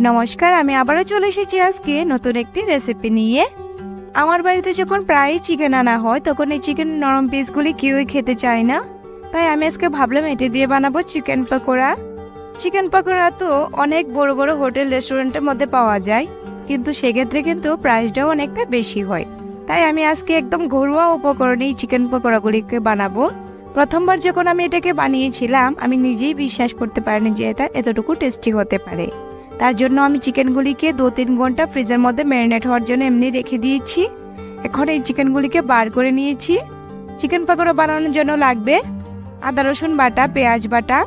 নমস্কার, আমি আবারও চলে এসেছি আজকে নতুন একটি রেসিপি নিয়ে। আমার বাড়িতে যখন প্রায়ই চিকেন আনা হয় তখন এই চিকেন নরম পিসগুলি কেউই খেতে চায় না, তাই আমি আজকে ভাবলাম এটি দিয়ে বানাবো চিকেন পকোড়া। চিকেন পকোড়া তো অনেক বড় বড় হোটেল রেস্টুরেন্টের মধ্যে পাওয়া যায়, কিন্তু সেক্ষেত্রে কিন্তু প্রাইসটাও অনেকটা বেশি হয়। তাই আমি আজকে একদম ঘরোয়া উপকরণেই চিকেন পকোড়াগুলিকে বানাবো। প্রথমবার যখন আমি এটাকে বানিয়েছিলাম আমি নিজেই বিশ্বাস করতে পারিনি যে এটা এতটুকু টেস্টি হতে পারে। তার জন্য আমি চিকেনগুলিকে 2-3 ঘন্টা ফ্রিজের মধ্যে ম্যারিনেট হওয়ার জন্য এমনি রেখে দিয়েছি। এখন এই চিকেনগুলিকে বার করে নিয়েছি। চিকেন পকোড়া বানানোর জন্য লাগবে আদা রসুন বাটা, পেঁয়াজ বাটা,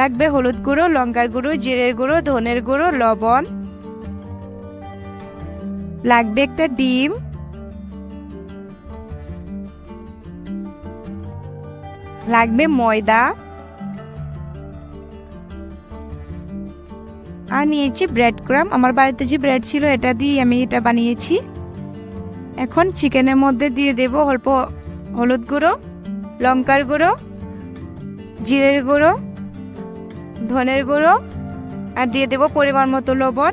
লাগবে হলুদ গুঁড়ো, লঙ্কার গুঁড়ো, জিরের গুঁড়ো, ধনের গুঁড়ো, লবণ, লাগবে একটা ডিম, লাগবে ময়দা, আর নিয়েছি ব্রেড ক্রাম্ব। আমার বাড়িতে যে ব্রেড ছিল এটা দিয়ে আমি এটা বানিয়েছি। এখন চিকেনের মধ্যে দিয়ে দেব অল্প হলুদ গুঁড়ো, লঙ্কার গুঁড়ো, জিরের গুঁড়ো, ধনের গুঁড়ো, আর দিয়ে দেব পরিমাণ মতো লবণ।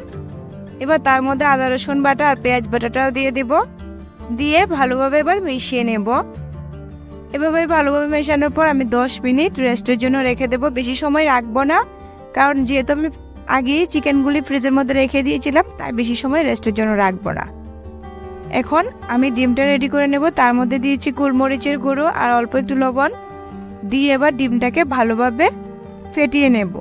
এবার তার মধ্যে আদা রসুন বাটা আর পেঁয়াজ বাটাটাও দিয়ে দেব, দিয়ে ভালোভাবে এবার মিশিয়ে নেব। এভাবে ভালোভাবে মেশানোর পর আমি 10 মিনিট রেস্টের জন্য রেখে দেব। বেশি সময় রাখবো না, কারণ যেহেতু আমি আগেই চিকেনগুলি ফ্রিজের মধ্যে রেখে দিয়েছিলাম, তাই বেশি সময় রেস্টের জন্য রাখবো না। এখন আমি ডিমটা রেডি করে নেব। তার মধ্যে দিয়েছি গোলমরিচের গুঁড়ো আর অল্প একটু লবণ দিয়ে এবার ডিমটাকে ভালোভাবে ফেটিয়ে নেব।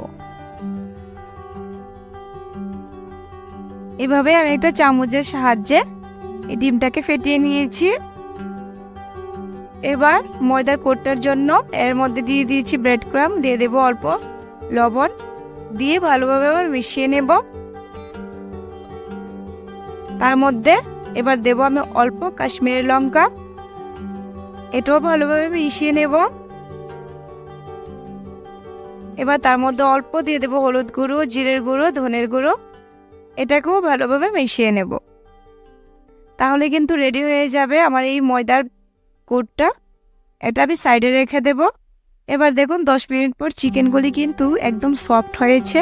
এভাবে আমি একটা চামচের সাহায্যে এই ডিমটাকে ফেটিয়ে নিয়েছি। এবার ময়দার কোটটার জন্য এর মধ্যে দিয়ে দিয়েছি ব্রেড ক্রাম্ব, দিয়ে দেব অল্প লবণ, দিয়ে ভালোভাবে আবার মিশিয়ে নেব। তার মধ্যে এবার দেব আমি অল্প কাশ্মীরি লঙ্কা, এটাও ভালোভাবে মিশিয়ে নেব। এবার তার মধ্যে অল্প দিয়ে দেব হলুদ গুঁড়ো, জিরের গুঁড়ো, ধনের গুঁড়ো, এটাকেও ভালোভাবে মিশিয়ে নেব। তাহলে কিন্তু রেডি হয়ে যাবে আমার এই ময়দার কোটটা। এটা আমি সাইডে রেখে দেব। এবার দেখুন 10 মিনিট পর চিকেনগুলি কিন্তু একদম সফট হয়েছে।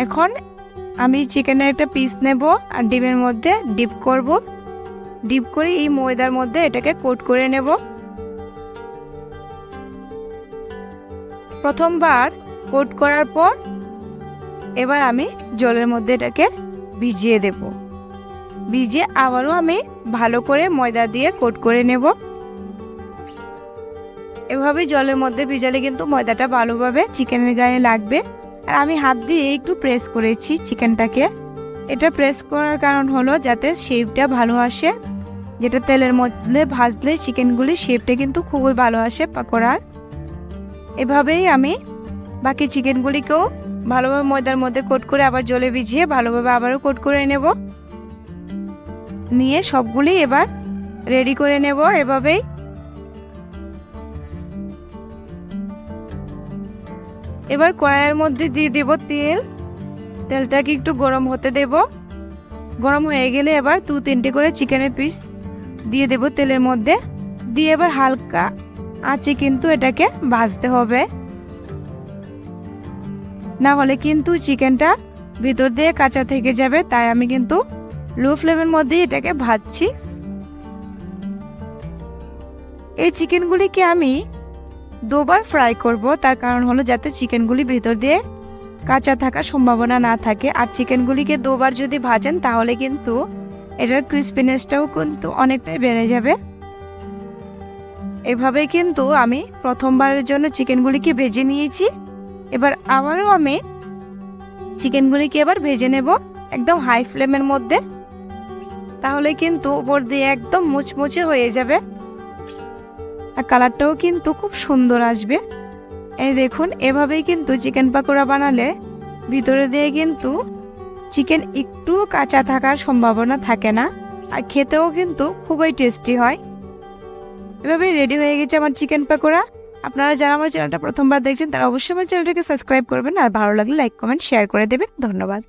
এখন আমি চিকেনের একটা পিস নেব আর ডিমের মধ্যে ডিপ করব। ডিপ করে এই ময়দার মধ্যে এটাকে কোট করে নেব। প্রথমবার কোট করার পর এবার আমি জলের মধ্যে এটাকে ভিজিয়ে দেব। ভিজিয়ে আবারও আমি ভালো করে ময়দা দিয়ে কোট করে নেব। এভাবে জলের মধ্যে ভিজালে কিন্তু ময়দাটা ভালোভাবে চিকেনের গায়ে লাগবে। আর আমি হাত দিয়ে একটু প্রেস করেছি চিকেনটাকে। এটা প্রেস করার কারণ হলো যাতে শেপটা ভালো আসে, যেটা তেলের মধ্যে ভাজলে চিকেনগুলির শেপটা কিন্তু খুবই ভালো আসে পকোড়ার। এভাবেই আমি বাকি চিকেনগুলিকেও ভালোভাবে ময়দার মধ্যে কোট করে আবার জলে ভিজিয়ে ভালোভাবে আবারও কোট করে নেব। নিয়ে সবগুলি এবার রেডি করে নেব। এভাবেই এবার কড়াইয়ের মধ্যে দিয়ে দেব তেল। তেলটাকে একটু গরম হতে দেব। গরম হয়ে গেলে এবার 2-3টে করে চিকেনের পিস দিয়ে দেব তেলের মধ্যে। দিয়ে এবার হালকা আঁচে কিন্তু এটাকে ভাজতে হবে, না হলে কিন্তু চিকেনটা ভিতর দিয়ে কাঁচা থেকে যাবে। তাই আমি কিন্তু লো ফ্লেমের মধ্যে এটাকে ভাজছি। এই চিকেনগুলিকে আমি 2বার ফ্রাই করব, তার কারণ হলো যাতে চিকেনগুলি ভিতর দিয়ে কাঁচা থাকার সম্ভাবনা না থাকে। আর চিকেনগুলিকে 2বার যদি ভাজেন তাহলে কিন্তু এটার ক্রিস্পিনেসটাও কিন্তু অনেকটাই বেড়ে যাবে। এভাবে কিন্তু আমি প্রথমবারের জন্য চিকেনগুলিকে ভেজে নিয়েছি। এবার আবারও আমি চিকেনগুলিকে এবার ভেজে নেব একদম হাই ফ্লেমের মধ্যে। তাহলে কিন্তু উপর দিয়ে একদম মুচমুচে হয়ে যাবে আর কালারটাও কিন্তু খুব সুন্দর আসবে। এই দেখুন, এভাবেই কিন্তু চিকেন পকোড়া বানালে ভিতরে দিয়ে কিন্তু চিকেন একটু কাঁচা থাকার সম্ভাবনা থাকে না, আর খেতেও কিন্তু খুবই টেস্টি হয়। এভাবেই রেডি হয়ে গেছে আমার চিকেন পকোড়া। আপনারা যারা আমার চ্যানেলটা প্রথমবার দেখছেন তারা অবশ্যই আমার চ্যানেলটাকে সাবস্ক্রাইব করবেন, আর ভালো লাগলে লাইক কমেন্ট শেয়ার করে দেবেন। ধন্যবাদ।